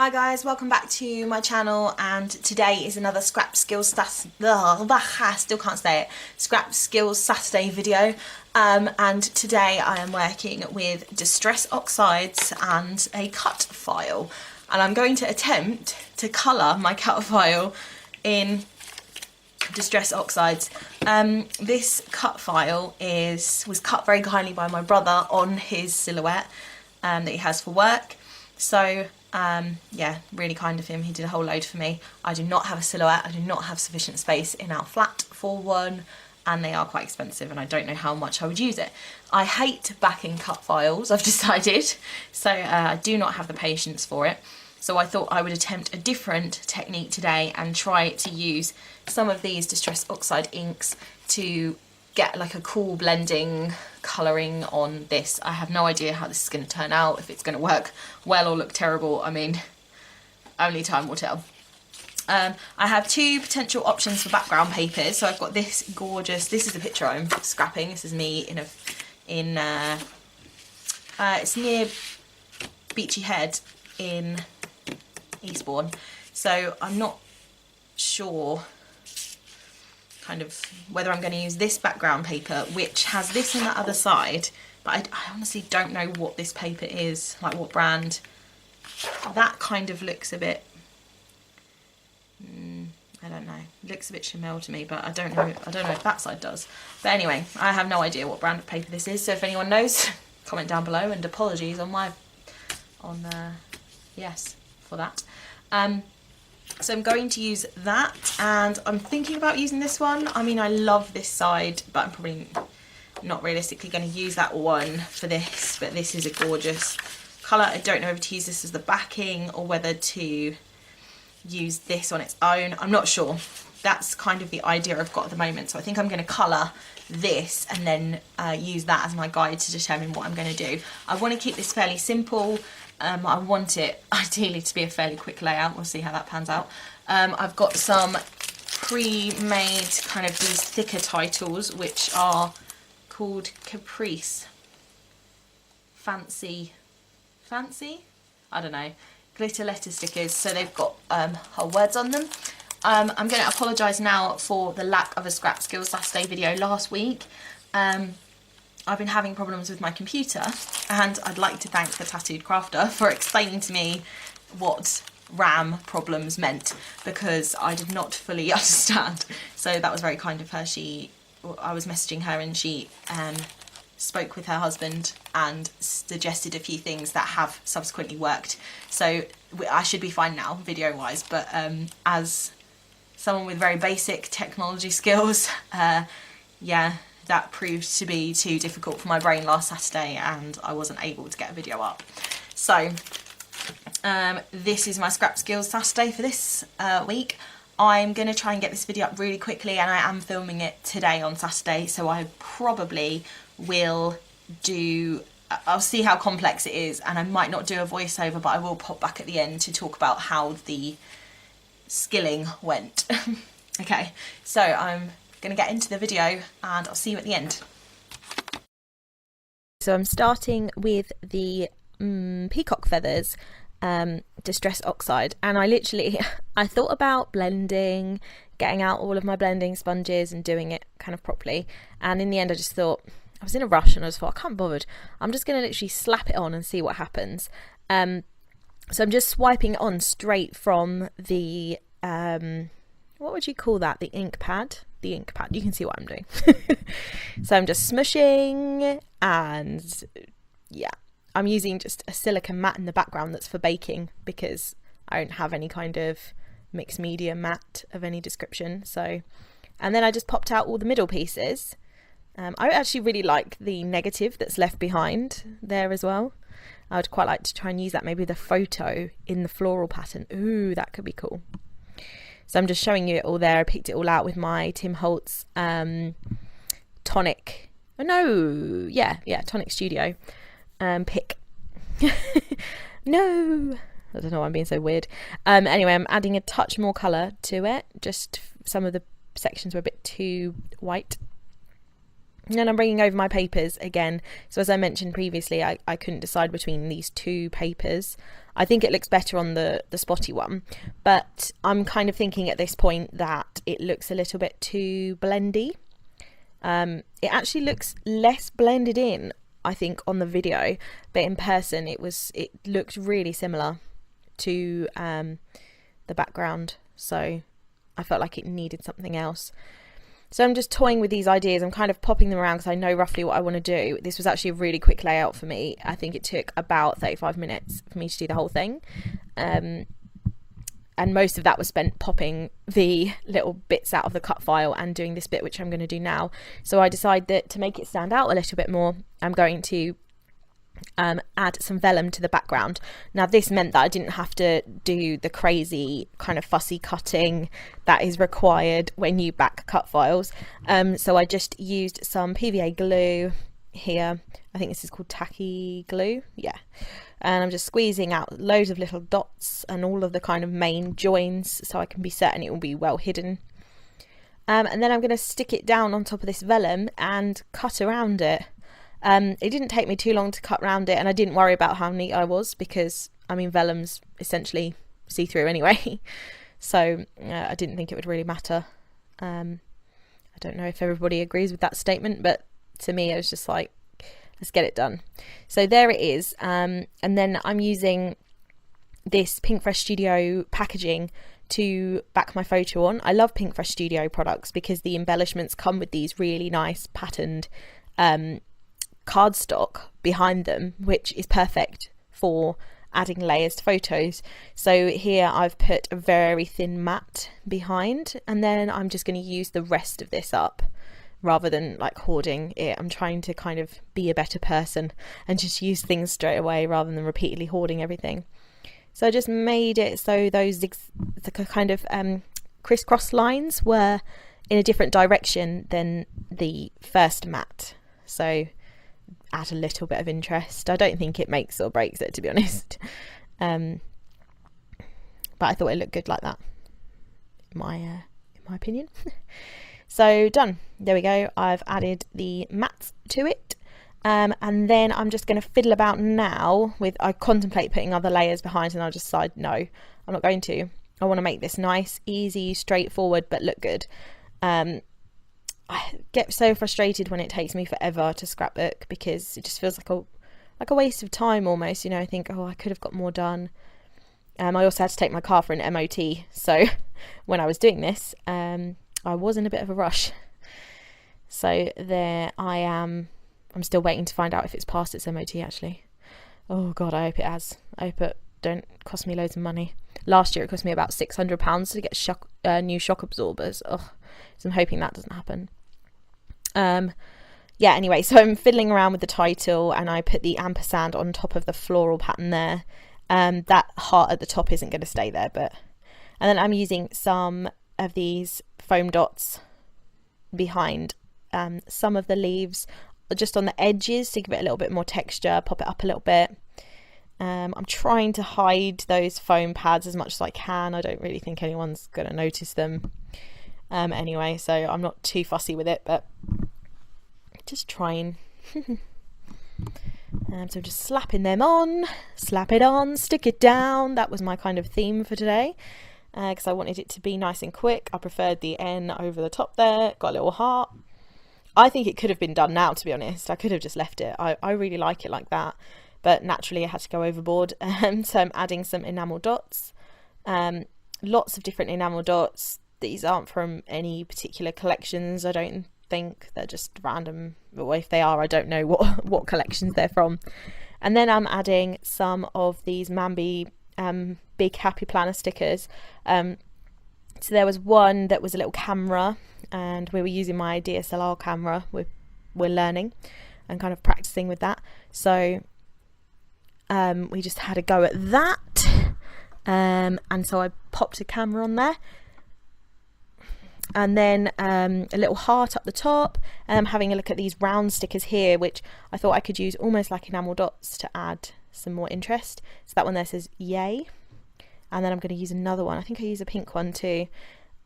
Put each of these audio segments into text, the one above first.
Hi guys, welcome back to my channel, and today is another Scrap Skills Saturday video. And today I am working with Distress Oxides and a cut file, and I'm going to attempt to colour my cut file in Distress Oxides. This cut file was cut very kindly by my brother on his silhouette that he has for work. So yeah, really kind of him. He did a whole load for me. I do not have a silhouette. I do not have sufficient space in our flat for one, and they are quite expensive, and I don't know how much I would use it. I hate backing cut files, I've decided, so I do not have the patience for it. So I thought I would attempt a different technique today and try to use some of these Distress Oxide inks to get like a cool blending colouring on this. I have no idea how this is going to turn out, if it's going to work well or look terrible. I mean, only time will tell. I have two potential options for background papers. So I've got this gorgeous, this is a picture I'm scrapping. This is me it's near Beachy Head in Eastbourne. So I'm not sure kind of whether I'm going to use this background paper, which has this on the other side, but I honestly don't know what this paper is, like what brand. That kind of looks a bit, I don't know, it looks a bit Chanel to me, but I don't know if that side does. But anyway, I have no idea what brand of paper this is, so if anyone knows, comment down below, and apologies on yes for that. So I'm going to use that, and I'm thinking about using this one. I mean, I love this side, but I'm probably not realistically going to use that one for this, but this is a gorgeous colour. I don't know whether to use this as the backing or whether to use this on its own. I'm not sure. That's kind of the idea I've got at the moment. So I think I'm going to colour this and then use that as my guide to determine what I'm going to do. I want to keep this fairly simple. I want it ideally to be a fairly quick layout. We'll see how that pans out. I've got some pre-made kind of these thicker titles, which are called Caprice. Fancy? I don't know. Glitter letter stickers. So they've got whole words on them. I'm going to apologise now for the lack of a Scrap Skills Saturday video last week. I've been having problems with my computer, and I'd like to thank the Tattooed Crafter for explaining to me what RAM problems meant, because I did not fully understand. So that was very kind of her. I was messaging her, and she spoke with her husband and suggested a few things that have subsequently worked. So I should be fine now, video wise, but as someone with very basic technology skills, yeah, that proved to be too difficult for my brain last Saturday, and I wasn't able to get a video up. So this is my Scrap Skills Saturday for this week. I'm going to try and get this video up really quickly, and I am filming it today on Saturday, so I probably will I'll see how complex it is, and I might not do a voiceover, but I will pop back at the end to talk about how the skilling went. Okay, so I'm going to get into the video, and I'll see you at the end. So I'm starting with the peacock feathers Distress Oxide, and I thought about blending, getting out all of my blending sponges and doing it kind of properly, and in the end I just thought, I was in a rush and I just thought, I can't be bothered, I'm just going to literally slap it on and see what happens. So I'm just swiping it on straight from the what would you call that, the ink pad? The ink pad, you can see what I'm doing. So I'm just smushing, and yeah, I'm using just a silicone mat in the background that's for baking, because I don't have any kind of mixed media mat of any description. So, and then I just popped out all the middle pieces. I actually really like the negative that's left behind there as well. I would quite like to try and use that, maybe the photo in the floral pattern. Ooh, that could be cool. So I'm just showing you it all there. I picked it all out with my Tim Holtz Tonic. Oh no, yeah, Tonic Studio pick. No, I don't know why I'm being so weird. Anyway, I'm adding a touch more colour to it. Just some of the sections were a bit too white. And then I'm bringing over my papers again. So as I mentioned previously, I couldn't decide between these two papers. I think it looks better on the spotty one, but I'm kind of thinking at this point that it looks a little bit too blendy. It actually looks less blended in, I think, on the video, but in person it looked really similar to the background, so I felt like it needed something else. So I'm just toying with these ideas. I'm kind of popping them around because I know roughly what I want to do. This was actually a really quick layout for me. I think it took about 35 minutes for me to do the whole thing. And most of that was spent popping the little bits out of the cut file and doing this bit, which I'm going to do now. So I decided that to make it stand out a little bit more, I'm going to add some vellum to the background. Now this meant that I didn't have to do the crazy kind of fussy cutting that is required when you back cut files. So I just used some PVA glue here. I think this is called tacky glue, yeah. And I'm just squeezing out loads of little dots and all of the kind of main joins so I can be certain it will be well hidden. And then I'm going to stick it down on top of this vellum and cut around it. It didn't take me too long to cut around it, and I didn't worry about how neat I was because, I mean, vellum's essentially see-through anyway, so I didn't think it would really matter. I don't know if everybody agrees with that statement, but to me it was just like, let's get it done. So there it is, and then I'm using this Pinkfresh Studio packaging to back my photo on. I love Pinkfresh Studio products because the embellishments come with these really nice patterned cardstock behind them, which is perfect for adding layers to photos. So here I've put a very thin mat behind, and then I'm just going to use the rest of this up rather than like hoarding it. I'm trying to kind of be a better person and just use things straight away rather than repeatedly hoarding everything. So I just made it so those the kind of crisscross lines were in a different direction than the first mat, so add a little bit of interest. I don't think it makes or breaks it, to be honest, but I thought it looked good like that, in my opinion. So done, there we go. I've added the mats to it, and then I'm just going to fiddle about now with, I contemplate putting other layers behind, and I'll just decide no, I'm not going to. I want to make this nice, easy, straightforward, but look good. I get so frustrated when it takes me forever to scrapbook because it just feels like a waste of time almost, you know. I think, oh, I could have got more done. I also had to take my car for an MOT, so when I was doing this, I was in a bit of a rush. So there I am. I'm still waiting to find out if it's passed its MOT actually. Oh god, I hope it has. I hope it don't cost me loads of money. Last year it cost me about £600 to get new shock absorbers. Ugh. So I'm hoping that doesn't happen. Yeah, anyway, so I'm fiddling around with the title, and I put the ampersand on top of the floral pattern there. That heart at the top isn't going to stay there, and then I'm using some of these foam dots behind some of the leaves, just on the edges to give it a little bit more texture, pop it up a little bit. I'm trying to hide those foam pads as much as I can. I don't really think anyone's going to notice them. Anyway, so I'm not too fussy with it, but just trying. So just slapping them on, slap it on, stick it down. That was my kind of theme for today, because I wanted it to be nice and quick. I preferred the N over the top there, got a little heart. I think it could have been done now, to be honest. I could have just left it. I really like it like that, but naturally I had to go overboard. So I'm adding some enamel dots, lots of different enamel dots. These aren't from any particular collections, I don't think. They're just random, or if they are, I don't know what collections they're from. And then I'm adding some of these Mambi big happy planner stickers. So there was one that was a little camera, and we were using my DSLR camera. We're learning and kind of practicing with that, so we just had a go at that, and so I popped a camera on there. And then a little heart up the top, and I'm having a look at these round stickers here, which I thought I could use almost like enamel dots to add some more interest. So that one there says yay, and then I'm going to use another one. I think I use a pink one too.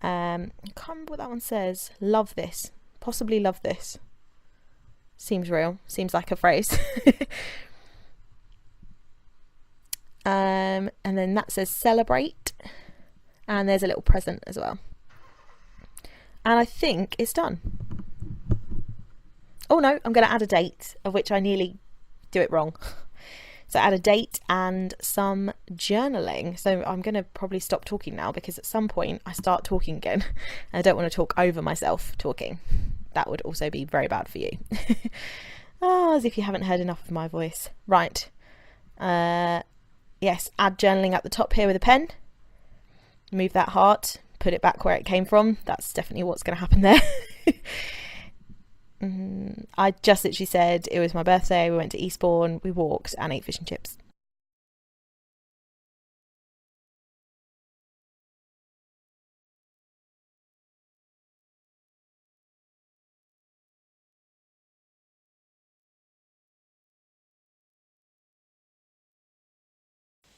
I can't remember what that one says. Love this, possibly love this. Seems real, seems like a phrase. And then that says celebrate, and there's a little present as well. And I think it's done. Oh no, I'm going to add a date, of which I nearly do it wrong. So add a date and some journaling. So I'm going to probably stop talking now, because at some point I start talking again. I don't want to talk over myself talking. That would also be very bad for you. Oh, as if you haven't heard enough of my voice. Right. Yes, add journaling at the top here with a pen. Move that heart, put it back where it came from. That's definitely what's going to happen there. I just literally said it was my birthday, we went to Eastbourne, we walked and ate fish and chips.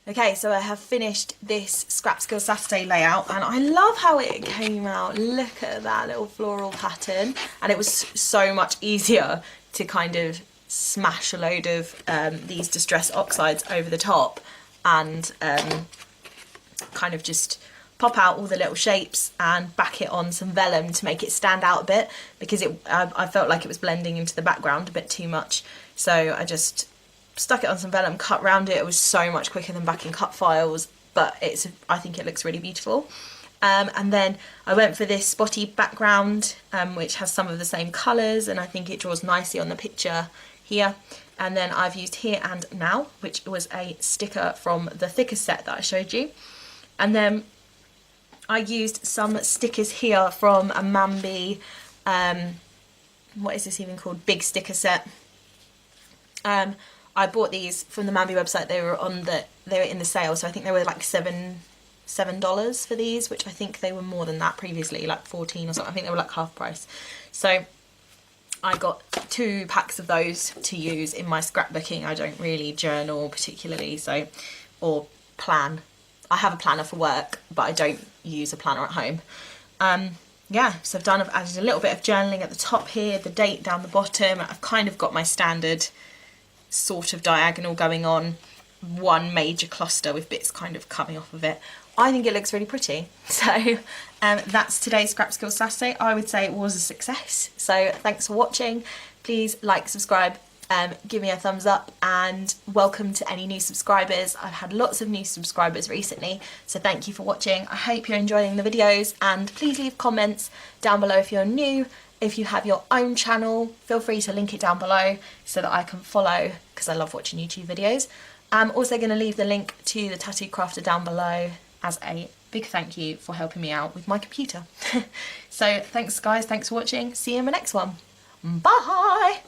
Okay, so I have finished this Scrap Skill Saturday layout, and I love how it came out. Look at that little floral pattern, and it was so much easier to kind of smash a load of these Distress Oxides over the top and kind of just pop out all the little shapes and back it on some vellum to make it stand out a bit, because I felt like it was blending into the background a bit too much. So I just stuck it on some vellum, cut round it. It was so much quicker than backing cut files, but I think it looks really beautiful. And then I went for this spotty background, which has some of the same colours, and I think it draws nicely on the picture here. And then I've used Here and Now, which was a sticker from the thicker set that I showed you. And then I used some stickers here from a Mambi, what is this even called? Big sticker set. I bought these from the Mambi website. They were in the sale, so I think they were like $7 for these, which I think they were more than that previously, like 14 or something. I think they were like half price. So I got 2 packs of those to use in my scrapbooking. I don't really journal particularly, or plan. I have a planner for work, but I don't use a planner at home. Yeah, so I've added a little bit of journaling at the top here, the date down the bottom. I've kind of got my standard sort of diagonal going on, one major cluster with bits kind of coming off of it. I think it looks really pretty. So that's today's Scrap Skill Saturday. I would say it was a success. So thanks for watching. Please like, subscribe, give me a thumbs up, and welcome to any new subscribers. I've had lots of new subscribers recently, so thank you for watching. I hope you're enjoying the videos, and please leave comments down below if you're new. If you have your own channel, feel free to link it down below so that I can follow, because I love watching YouTube videos. I'm also going to leave the link to the Tattoo Crafter down below as a big thank you for helping me out with my computer. So thanks guys, thanks for watching. See you in my next one. Bye!